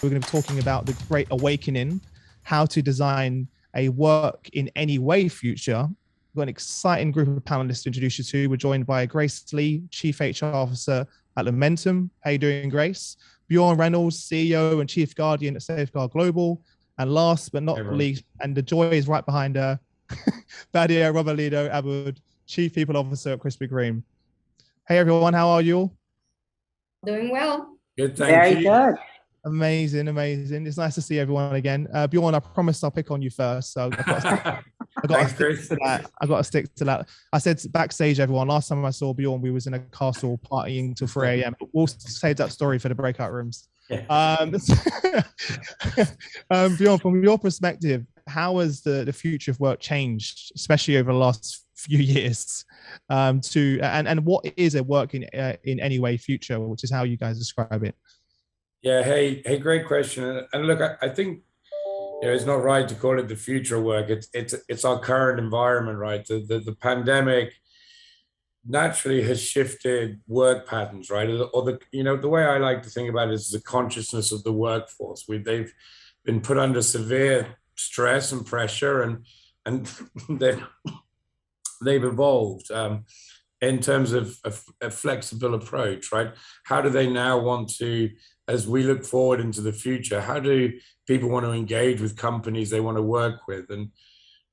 we're going to be talking about the Great Awakening, how to design a work in any way future. We've got an exciting group of panelists to introduce you to. We're joined by Grace Lee, Chief HR Officer at Momentum. How you doing, Grace? Bjorn Reynolds, CEO and Chief Guardian at Safeguard Global. And last but not least, and the joy is right behind her, Badia Robalido Abud, Chief People Officer at Krispy Kreme. Hey everyone, how are you all? Doing well. Good, thank you. Very good. Amazing, amazing. It's nice to see everyone again. Bjorn, I promised I'll pick on you first, so I've got to stick to that. I've got to stick to that. I said backstage, everyone, last time I saw Bjorn, we was in a castle partying till 3 a.m. We'll save that story for the breakout rooms. Bjorn, from your perspective, how has the future of work changed, especially over the last few years? And what is a work in any way future, which is how you guys describe it? Yeah, hey, great question. And look, I think it's not right to call it the future of work. It's our current environment, right? The pandemic naturally has shifted work patterns, right? Or the way I like to think about it is the consciousness of the workforce. They've been put under severe stress and pressure, and they've evolved in terms of a flexible approach, right? How do they now want to, as we look forward into the future, how do people want to engage with companies they want to work with? And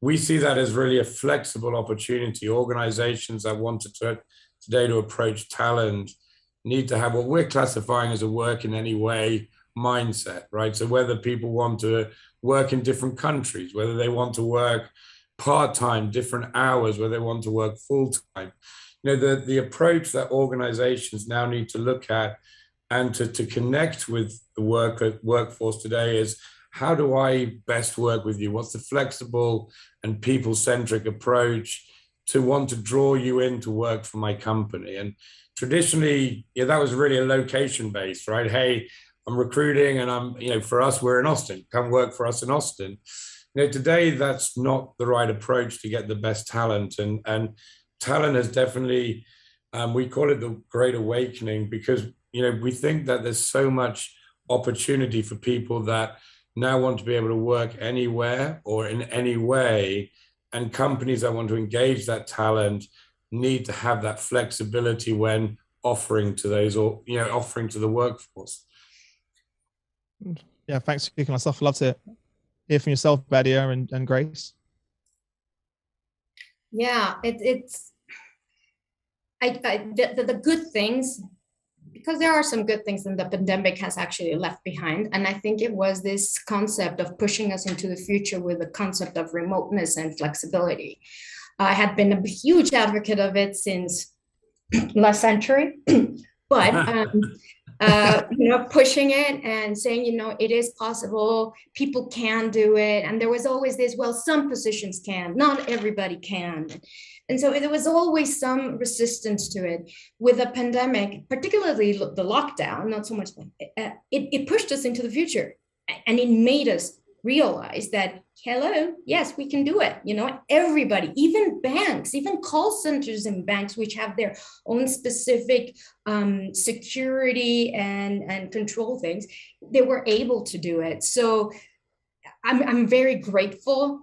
we see that as really a flexible opportunity. Organizations that want today to approach talent need to have what we're classifying as a work in any way mindset, right? So whether people want to work in different countries, whether they want to work part-time, different hours, whether they want to work full-time, the approach that organizations now need to look at and to connect with the workforce today is, how do I best work with you? What's the flexible and people-centric approach to want to draw you in to work for my company? And traditionally, that was really a location-based, right? Hey, I'm recruiting and for us, we're in Austin. Come work for us in Austin. Today, that's not the right approach to get the best talent. And talent has definitely, we call it the Great Awakening, because, we think that there's so much opportunity for people that now want to be able to work anywhere or in any way. And companies that want to engage that talent need to have that flexibility when offering to those, or, offering to the workforce. Yeah, thanks for speaking myself. I'd love to hear from yourself, Badia and Grace. Yeah, the good things, because there are some good things that the pandemic has actually left behind. And I think it was this concept of pushing us into the future with the concept of remoteness and flexibility. I had been a huge advocate of it since last century, but pushing it and saying, it is possible, people can do it. And there was always this, well, some positions can, not everybody can. And so there was always some resistance to it. With the pandemic, particularly the lockdown, not so much, it pushed us into the future, and it made us realize that, hello, yes, we can do it. Everybody, even banks, even call centers in banks, which have their own specific security and control things, they were able to do it. So I'm very grateful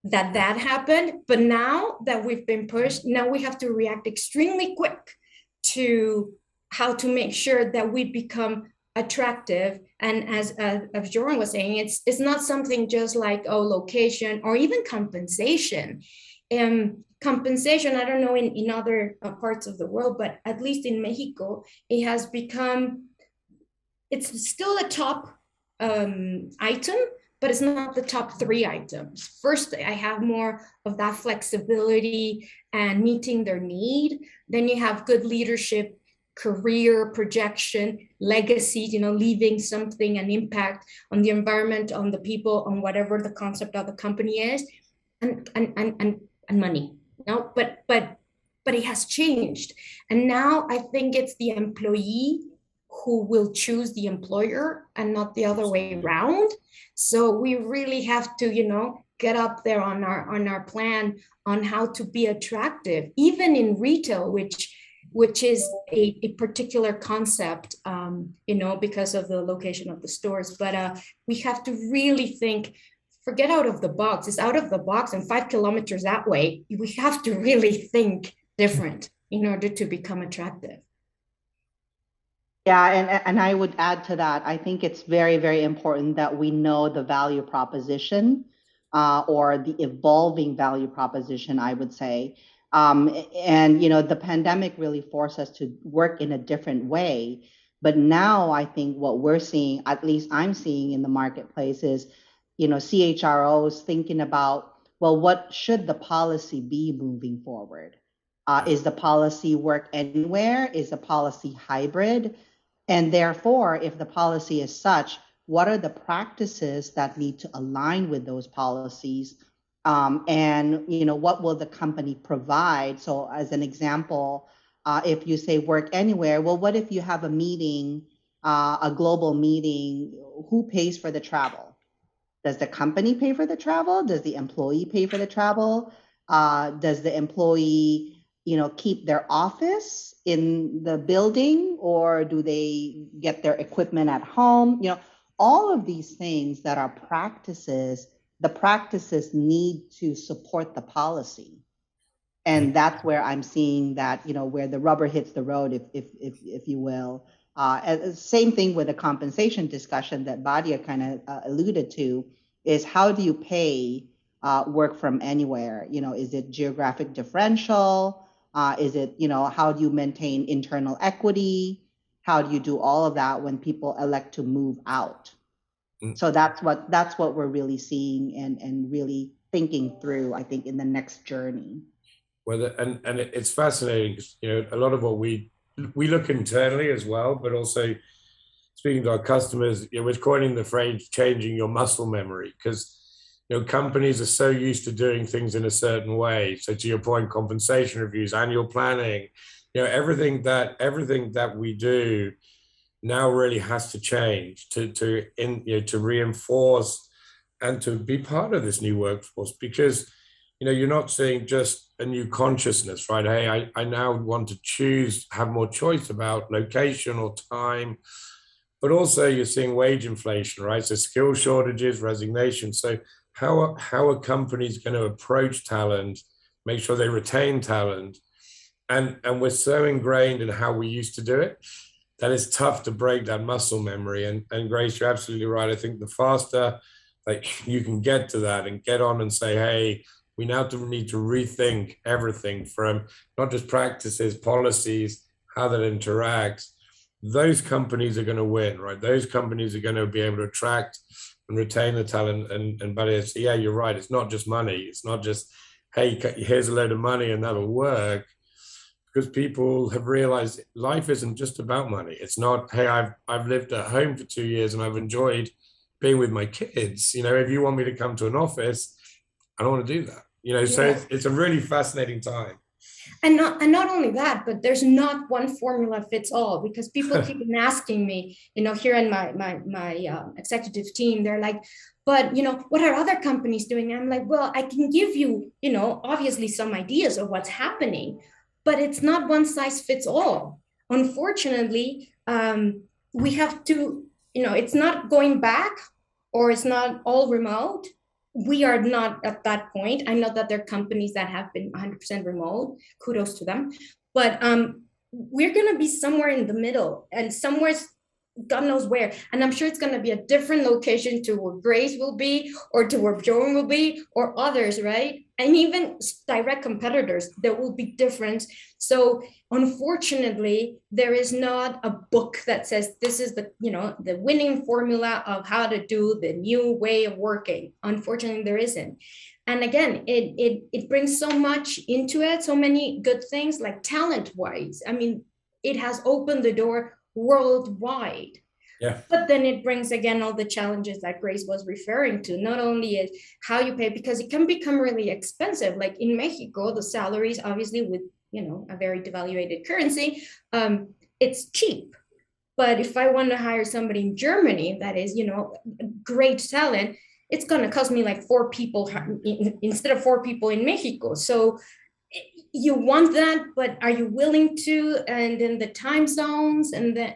that happened. But now that we've been pushed, now we have to react extremely quick to how to make sure that we become attractive. And as Joran was saying, it's not something just like, location or even compensation. Compensation, I don't know in other parts of the world, but at least in Mexico, it has become, it's still a top item, but it's not the top 3 items. First, I have more of that flexibility and meeting their need. Then you have good leadership, career projection, legacy, leaving something, an impact on the environment, on the people, on whatever the concept of the company is, and money. No, but it has changed. And now I think it's the employee who will choose the employer and not the other way around. So we really have to, get up there on our plan on how to be attractive, even in retail, which which is a particular concept, because of the location of the stores. But we have to really think, forget out of the box. It's out of the box, and 5 kilometers that way. We have to really think different in order to become attractive. Yeah, and I would add to that, I think it's very, very important that we know the value proposition, or the evolving value proposition, I would say. And the pandemic really forced us to work in a different way. But now I think what we're seeing, at least I'm seeing in the marketplace, is CHROs thinking about, well, what should the policy be moving forward? Is the policy work anywhere? Is the policy hybrid? And therefore, if the policy is such, what are the practices that need to align with those policies? And what will the company provide? So as an example, if you say work anywhere, well, what if you have a meeting, a global meeting? Who pays for the travel? Does the company pay for the travel? Does the employee pay for the travel? Does the employee keep their office in the building, or do they get their equipment at home? All of these things that are practices, the practices need to support the policy. And that's where I'm seeing that, where the rubber hits the road, if you will. Same thing with the compensation discussion that Badia kind of alluded to, is how do you pay work from anywhere? Is it geographic differential? Is it, how do you maintain internal equity? How do you do all of that when people elect to move out? So that's what we're really seeing and really thinking through, I think, in the next journey. Well, and it's fascinating because a lot of what we look internally as well, but also speaking to our customers, we're coining the phrase "changing your muscle memory," because companies are so used to doing things in a certain way. So to your point, compensation reviews, annual planning, everything that we do now really has to change to reinforce and to be part of this new workforce, because you're not seeing just a new consciousness, right? Hey, I now want to have more choice about location or time, but also you're seeing wage inflation, right? So skill shortages, resignation. So how are companies going to approach talent, make sure they retain talent? And we're so ingrained in how we used to do it that it's tough to break that muscle memory. And Grace, you're absolutely right. I think the faster you can get to that and get on and say, hey, we now need to rethink everything from not just practices, policies, how that interacts. Those companies are going to win, right? Those companies are going to be able to attract and retain the talent. But it's, yeah, you're right. It's not just money. It's not just, hey, here's a load of money and that'll work. Because people have realized life isn't just about money. It's not, hey, I've lived at home for 2 years and I've enjoyed being with my kids. If you want me to come to an office, I don't want to do that. So it's a really fascinating time. And not only that, but there's not one formula fits all, because people keep asking me, here in my executive team, they're like, but what are other companies doing? And I'm like, well, I can give you, obviously some ideas of what's happening, but it's not one size fits all. Unfortunately, we have to, it's not going back, or it's not all remote. We are not at that point. I know that there are companies that have been 100% remote. Kudos to them. But we're going to be somewhere in the middle, and somewhere, God knows where. And I'm sure it's going to be a different location to where Grace will be, or to where Joan will be, or others, right? And even direct competitors, there will be different. So unfortunately, there is not a book that says this is the winning formula of how to do the new way of working. Unfortunately, there isn't. And again, it brings so much into it, so many good things, like talent-wise. I mean, it has opened the door worldwide. Yeah. But then it brings again all the challenges that Grace was referring to. Not only is how you pay, because it can become really expensive. Like in Mexico, the salaries, obviously with a very devaluated currency, it's cheap. But if I want to hire somebody in Germany that is, great talent, it's going to cost me like 4 people instead of 4 people in Mexico. So you want that, but are you willing to? And then the time zones, and then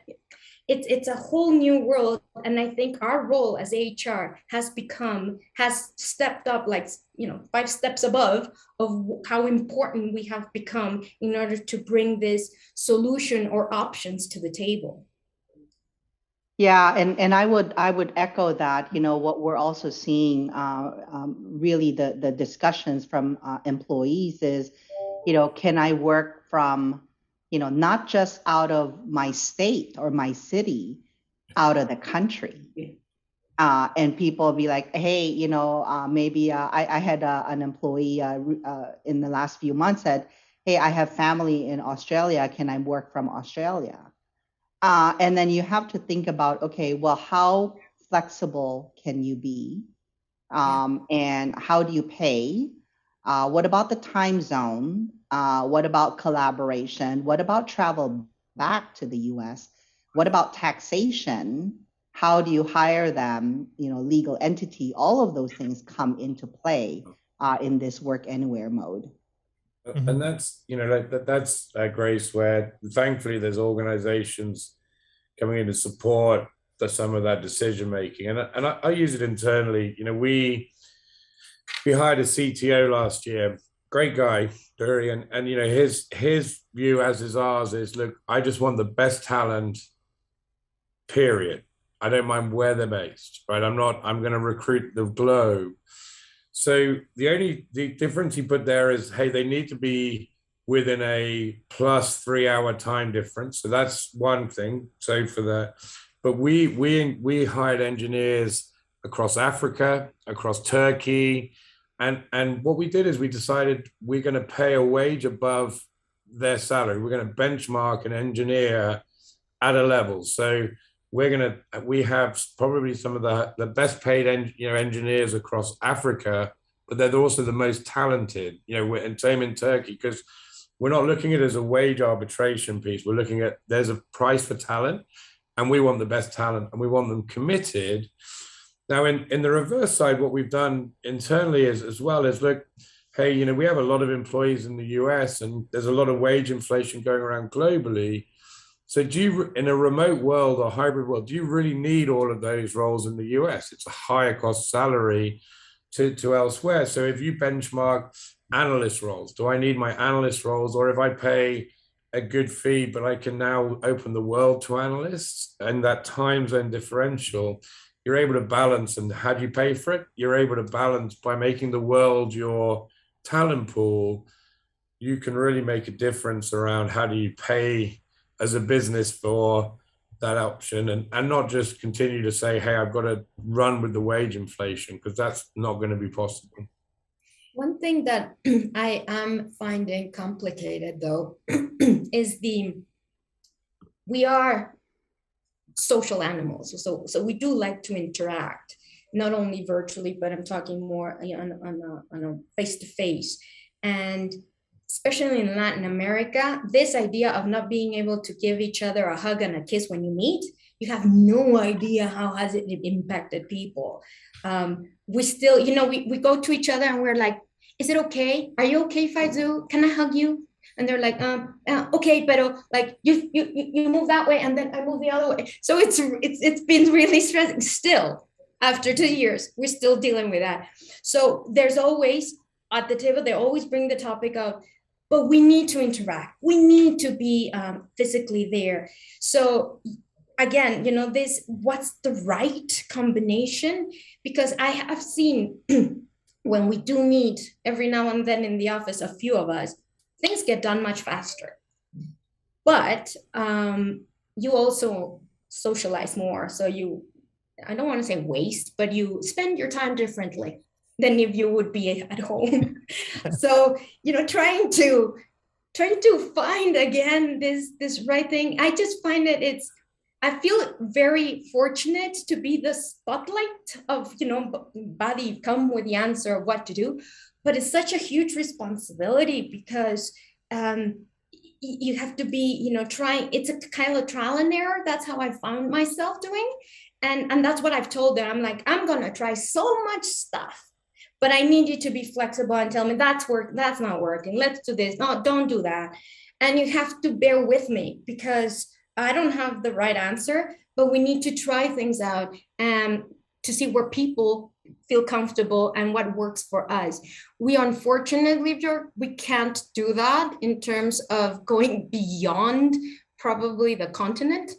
it's a whole new world. And I think our role as HR has stepped up, like, 5 steps above of how important we have become in order to bring this solution or options to the table. Yeah, and I would echo that. What we're also seeing, really the discussions from employees is, can I work from, not just out of my state or my city, out of the country. And people be like, hey, maybe I had an employee in the last few months said, hey, I have family in Australia. Can I work from Australia? And then you have to think about, okay, well, how flexible can you be? And how do you pay? What about the time zone? What about collaboration? What about travel back to the US? What about taxation? How do you hire them? Legal entity, all of those things come into play in this work anywhere mode. And that's, that's Grace, where thankfully there's organizations coming in to support some of that decision making. And I use it internally. We hired a CTO last year, great guy, Durian, and his view, as is ours, is, look, I just want the best talent, period. I don't mind where they're based, right? I'm going to recruit the globe. So the difference he put there is, hey, they need to be within a plus 3-hour time difference. So that's one thing. So for that, but we hired engineers across Africa, across Turkey, and what we did is we decided we're going to pay a wage above their salary. We're going to benchmark an engineer at a level. So we have probably some of the best paid engineers across Africa, but they're also the most talented, and same in Turkey, because we're not looking at it as a wage arbitration piece. We're looking at, there's a price for talent, and we want the best talent, and we want them committed. Now, in the reverse side, what we've done internally is, as well, is look, hey, we have a lot of employees in the US, and there's a lot of wage inflation going around globally. So do you, in a remote world or hybrid world, do you really need all of those roles in the US? It's a higher cost salary to elsewhere. So if you benchmark analyst roles, do I need my analyst roles? Or if I pay a good fee, but I can now open the world to analysts, and that time zone differential, you're able to balance. And how do you pay for it? You're able to balance by making the world your talent pool. You can really make a difference around how do you pay as a business for that option, and not just continue to say, hey, I've got to run with the wage inflation, because that's not going to be possible. One thing that I am finding complicated, though, is we are social animals. So we do like to interact, not only virtually, but I'm talking more on a face-to-face. And especially in Latin America, this idea of not being able to give each other a hug and a kiss when you meet, you have no idea how has it impacted people. We still, we go to each other and we're like, is it okay? Are you okay if I do? Can I hug you? And they're like, okay, but like you move that way and then I move the other way. So it's been really stressing. Still, after 2 years, we're still dealing with that. So there's always at the table, they always bring the topic of, but we need to interact. We need to be physically there. So again, what's the right combination? Because I have seen when we do meet every now and then in the office, a few of us, things get done much faster. But you also socialize more. So I don't want to say waste, but you spend your time differently than if you would be at home. So, trying to find again this right thing. I just find that I feel very fortunate to be the spotlight of, body come with the answer of what to do, but it's such a huge responsibility because you have to be, trying, it's a kind of trial and error. That's how I found myself doing. And that's what I've told them. I'm like, I'm going to try so much stuff, but I need you to be flexible and tell me that's not working. Let's do this. No, don't do that. And you have to bear with me because I don't have the right answer, but we need to try things out and to see where people feel comfortable and what works for us. We unfortunately, we can't do that in terms of going beyond probably the continent,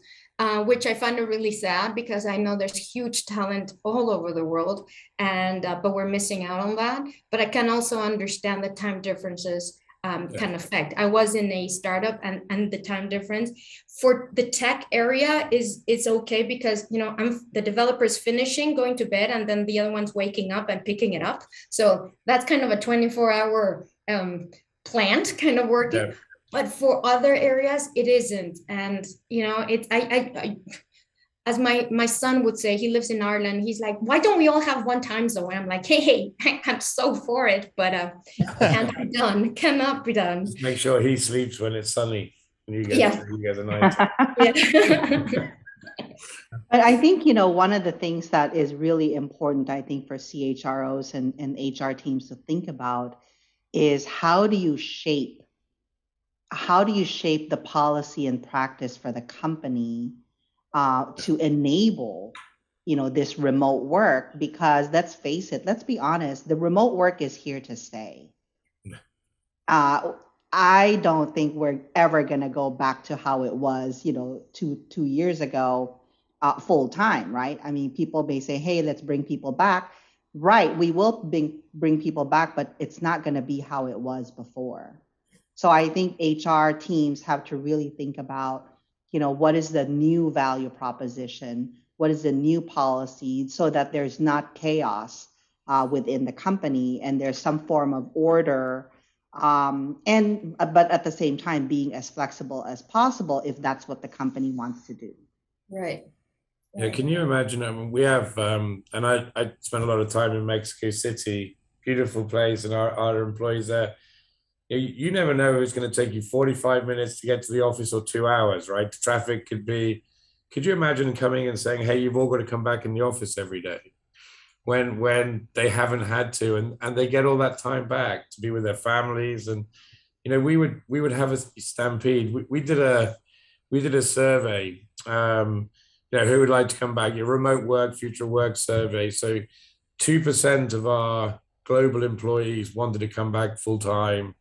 which I find it really sad because I know there's huge talent all over the world, and but we're missing out on that. But I can also understand the time differences can affect. I was in a startup, and the time difference for the tech area is it's okay because I'm the developer's finishing, going to bed, and then the other one's waking up and picking it up. So that's kind of a 24-hour plant kind of working. Yeah. But for other areas, it isn't. And it's I as my son would say, he lives in Ireland. He's like, why don't we all have one time zone? And I'm like, hey, I'm so for it, but can't be done. Cannot be done. Just make sure he sleeps when it's sunny. And you get the night. Yeah. But I think, one of the things that is really important, I think, for CHROs and HR teams to think about is how do you shape the policy and practice for the company to enable this remote work? Because let's face it, let's be honest, the remote work is here to stay. I don't think we're ever going to go back to how it was 2 years ago full time, right? I mean, people may say, hey, let's bring people back. Right, we will bring people back, but it's not going to be how it was before. So I think HR teams have to really think about, what is the new value proposition? What is the new policy so that there's not chaos within the company and there's some form of order, but at the same time being as flexible as possible if that's what the company wants to do. Right. Yeah, can you imagine? I mean, we have, and I spent a lot of time in Mexico City, beautiful place, and our employees there. You never know it's going to take you 45 minutes to get to the office or 2 hours, right? Traffic could you imagine coming and saying, hey, you've all got to come back in the office every day when they haven't had to, and they get all that time back to be with their families. And, we would have a stampede. We did a survey, who would like to come back? Your remote work, future work survey. So 2% of our global employees wanted to come back full time.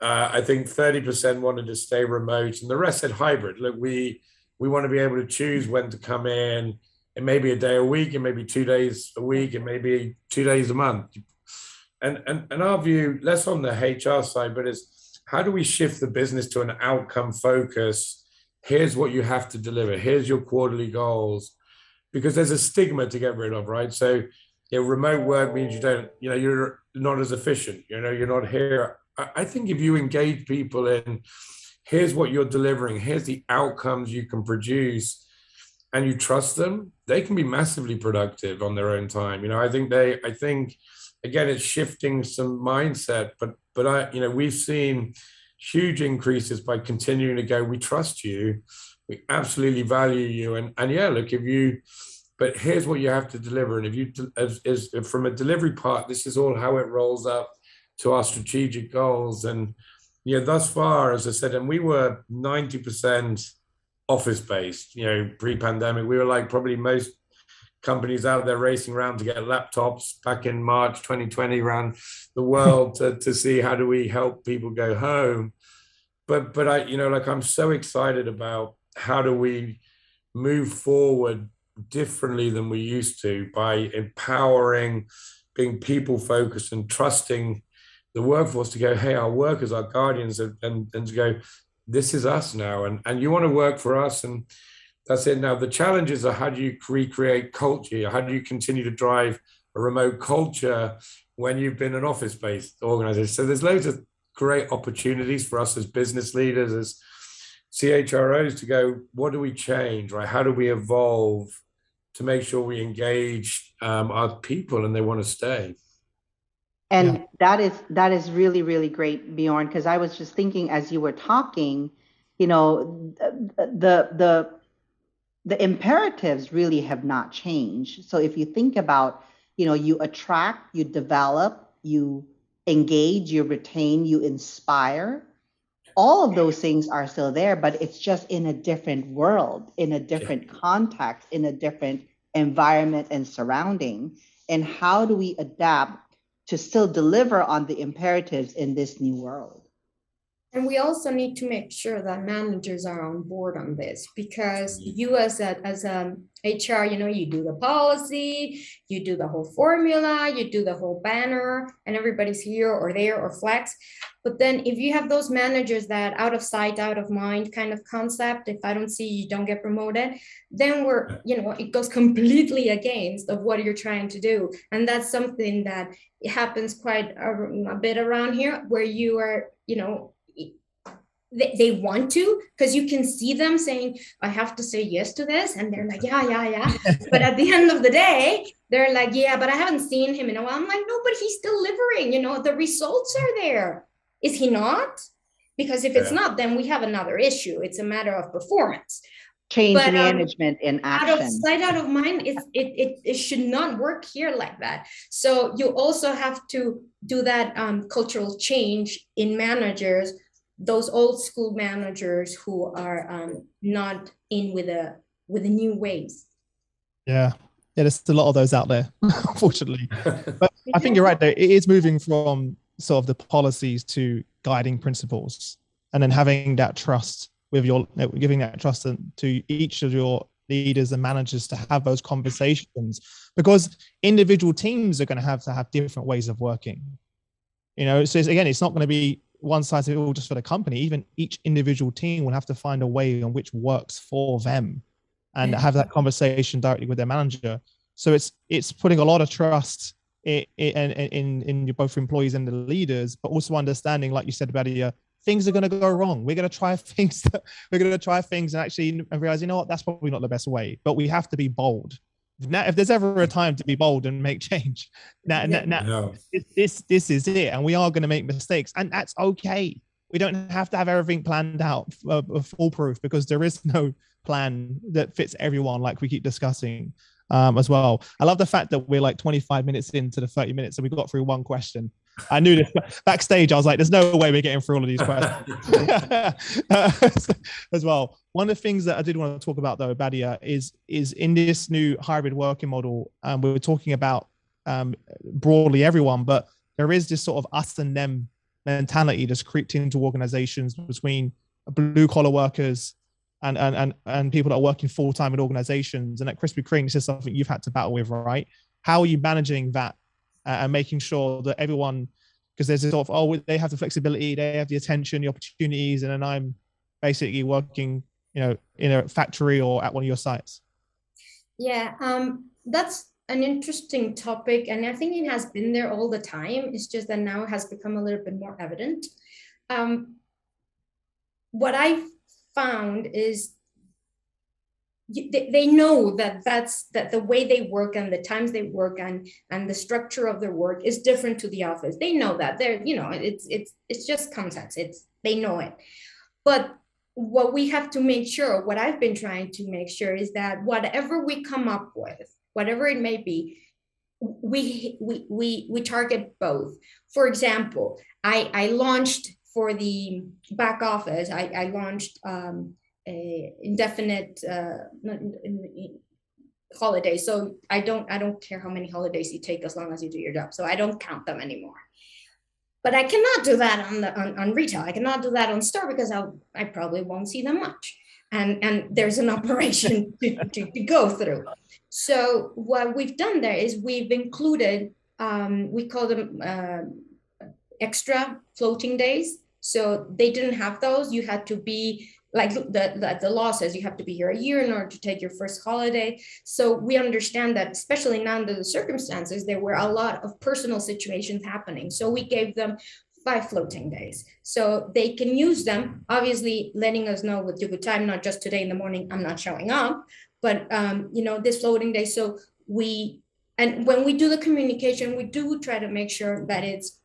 I think 30% wanted to stay remote, and the rest said hybrid. Look, we want to be able to choose when to come in. It may be a day a week, it may be 2 days a week, it may be 2 days a month. And our view, less on the HR side, but is how do we shift the business to an outcome focus? Here's what you have to deliver. Here's your quarterly goals, because there's a stigma to get rid of, right? So, remote work means you're not as efficient. You're not here. I think if you engage people in, here's what you're delivering, here's the outcomes you can produce, and you trust them, they can be massively productive on their own time. I think again, it's shifting some mindset, but we've seen huge increases by continuing to go, we trust you, we absolutely value you, and look, but here's what you have to deliver, and if you as from a delivery part, this is all how it rolls up to our strategic goals. And thus far, as I said, and we were 90% office based, pre-pandemic. We were like probably most companies out there racing around to get laptops back in March 2020 around the world to see how do we help people go home. But I'm so excited about how do we move forward differently than we used to by empowering, being people focused, and trusting the workforce to go, hey, our workers, our guardians, and to go, this is us now, and you want to work for us, and that's it. Now the challenges are, how do you recreate culture? How do you continue to drive a remote culture when you've been an office-based organization? So there's loads of great opportunities for us as business leaders, as CHROs, to go, what do we change, right? How do we evolve to make sure we engage our people and they want to stay? And that is really, really great, Bjorn, because I was just thinking as you were talking, the imperatives really have not changed. So if you think about You attract, you develop, you engage, you retain, you inspire. All of those things are still there, but it's just in a different world, in a different context, in a different environment and surrounding. And how do we adapt to still deliver on the imperatives in this new world? And we also need to make sure that managers are on board on this, because you as a HR, you do the policy, you do the whole formula, you do the whole banner, and everybody's here or there or flex. But then if you have those managers that out of sight, out of mind kind of concept, if I don't see you, don't get promoted, then it goes completely against of what you're trying to do. And that's something that happens quite a bit around here, where you are, they want to, because you can see them saying, I have to say yes to this. And they're like, yeah. But at the end of the day, they're like, yeah, but I haven't seen him in a while. I'm like, no, but he's delivering, the results are there. Is he not? Because if it's not, then we have another issue. It's a matter of performance. Change management in action. Out of sight, out of mind, it should not work here like that. So you also have to do that cultural change in managers, those old school managers who are not in with the new ways. Yeah, there's a lot of those out there, unfortunately. But I think you're right there. It is moving from sort of the policies to guiding principles, and then having that trust with giving that trust to each of your leaders and managers to have those conversations, because individual teams are going to have different ways of working. So it's not going to be one size fits all just for the company. Even each individual team will have to find a way on which works for them, and have that conversation directly with their manager. So it's putting a lot of trust in both employees and the leaders, but also understanding, like you said about things are going to go wrong. We're going to try things. We're going to try things and actually realize, what, that's probably not the best way. But we have to be bold. Now, if there's ever a time to be bold and make change, this is it. And we are going to make mistakes, and that's okay. We don't have to have everything planned out foolproof, because there is no plan that fits everyone, like we keep discussing as well. I love the fact that we're like 25 minutes into the 30 minutes and we got through one question. I knew this backstage. I was like, there's no way we're getting through all of these questions as well. One of the things that I did want to talk about, though, Badia, is in this new hybrid working model, we were talking about broadly everyone, but there is this sort of us and them mentality that's creeped into organizations between blue collar workers and people that are working full time in organizations. And at Krispy Kreme, this is something you've had to battle with, right? How are you managing that and making sure that everyone, because there's this sort of, they have the flexibility, they have the attention, the opportunities, and then I'm basically working, in a factory or at one of your sites? Yeah, that's an interesting topic, and I think it has been there all the time. It's just that now it has become a little bit more evident. What I've found is they know that the way they work and the times they work and the structure of their work is different to the office. They know that. They're, it's just context. They know it. But what we have to make sure, what I've been trying to make sure, is that whatever we come up with, whatever it may be, we target both. For example, I launched for the back office, I launched indefinite holidays. So I don't care how many holidays you take as long as you do your job. So I don't count them anymore. But I cannot do that on retail. I cannot do that on store, because I probably won't see them much. And there's an operation to go through. So what we've done there is we've included, we call them extra floating days. So they didn't have those. You had to be, like the law says, you have to be here a year in order to take your first holiday. So we understand that, especially now under the circumstances, there were a lot of personal situations happening. So we gave them 5 floating days. So they can use them, obviously letting us know with due time, not just today in the morning, I'm not showing up, but this floating day. So and when we do the communication, we do try to make sure that it's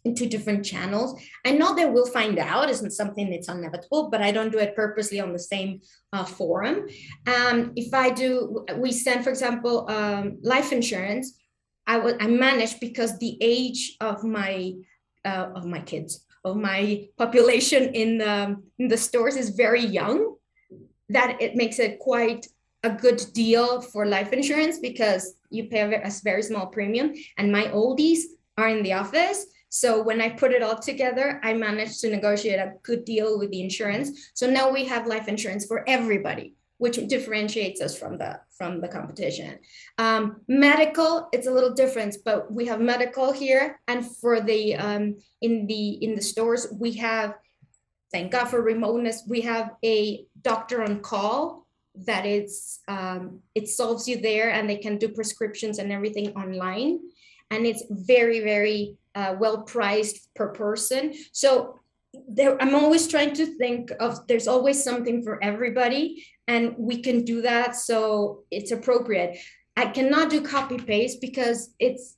into different channels. I know they will find out, isn't something that's inevitable, but I don't do it purposely on the same forum. If I do, we send, for example, life insurance. I managed, because the age of my kids, of my population in the stores is very young, that it makes it quite a good deal for life insurance, because you pay a very small premium, and my oldies are in the office. So when I put it all together, I managed to negotiate a good deal with the insurance. So now we have life insurance for everybody, which differentiates us from the competition. Medical, it's a little different, but we have medical here, and for the in the stores we have, thank God for remoteness, we have a doctor on call that it's it solves you there, and they can do prescriptions and everything online, and it's very, very well priced per person. So there, I'm always trying to think of, there's always something for everybody, and we can do that, so it's appropriate. I cannot do copy paste because it's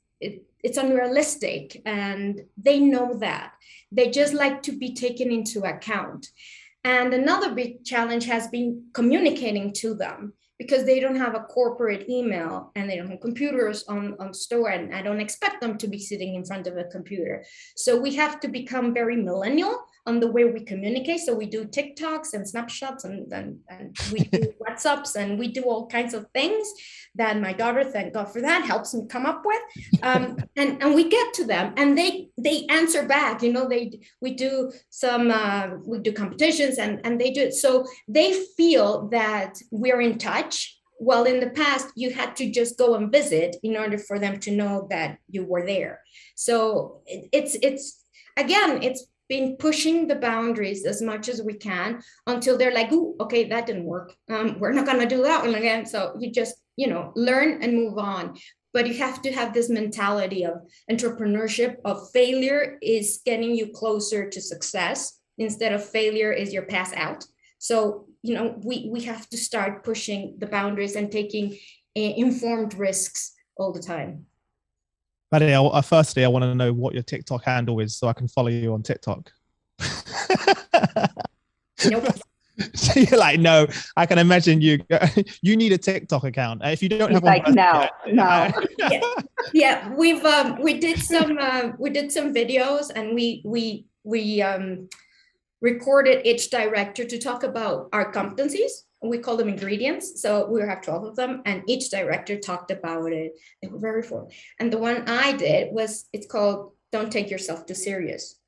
unrealistic, and they know that. They just like to be taken into account. And another big challenge has been communicating to them, because they don't have a corporate email, and they don't have computers on store, and I don't expect them to be sitting in front of a computer. So we have to become very millennial on the way we communicate. So we do TikToks and snapshots, and we do WhatsApps, and we do all kinds of things that my daughter, thank God for that, helps me come up with. And we get to them, and they answer back. You know, we do competitions, and they do it. So they feel that we're in touch. Well, in the past, you had to just go and visit in order for them to know that you were there. So it's been pushing the boundaries as much as we can, until they're like, "Ooh, okay, that didn't work. We're not going to do that one again." So you just, learn and move on. But you have to have this mentality of entrepreneurship, of failure is getting you closer to success, instead of failure is your pass out. So, we have to start pushing the boundaries and taking informed risks all the time. Buddy, firstly, I want to know what your TikTok handle is so I can follow you on TikTok. Nope. So you're like, no, I can imagine you need a TikTok account. If you don't have one, like, no. Yeah, we did some videos, and we recorded each director to talk about our competencies. We call them ingredients. So we have 12 of them, and each director talked about it. They were very full. And the one I did it's called "Don't Take Yourself Too Serious."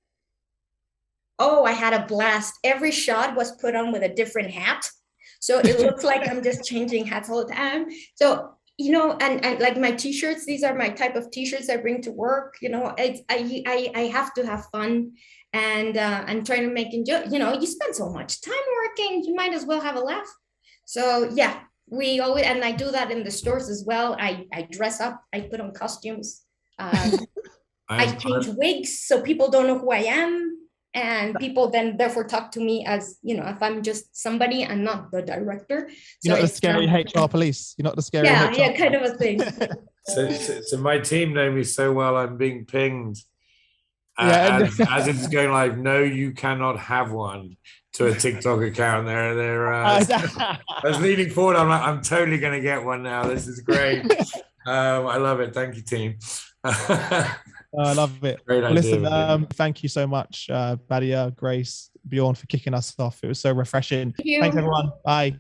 Oh, I had a blast. Every shot was put on with a different hat. So it looks like I'm just changing hats all the time. So, and like my t-shirts, these are my type of t-shirts I bring to work. I have to have fun, and trying to make enjoy. You spend so much time working, you might as well have a laugh. So yeah, we always, and I do that in the stores as well. I dress up, I put on costumes. I change wigs so people don't know who I am. And people then therefore talk to me as, if I'm just somebody and not the director. You're not the scary HR police. You're not the scary HR. Yeah, kind of a thing. So my team know me so well, I'm being pinged as it's going live. No, you cannot have one, to a TikTok account. I was leaning forward. I'm like, I'm totally going to get one now. This is great. I love it. Thank you, team. I love it. Great idea. Listen, thank you so much, Badia, Grace, Bjorn, for kicking us off. It was so refreshing. Thank you. Thanks, everyone. Bye.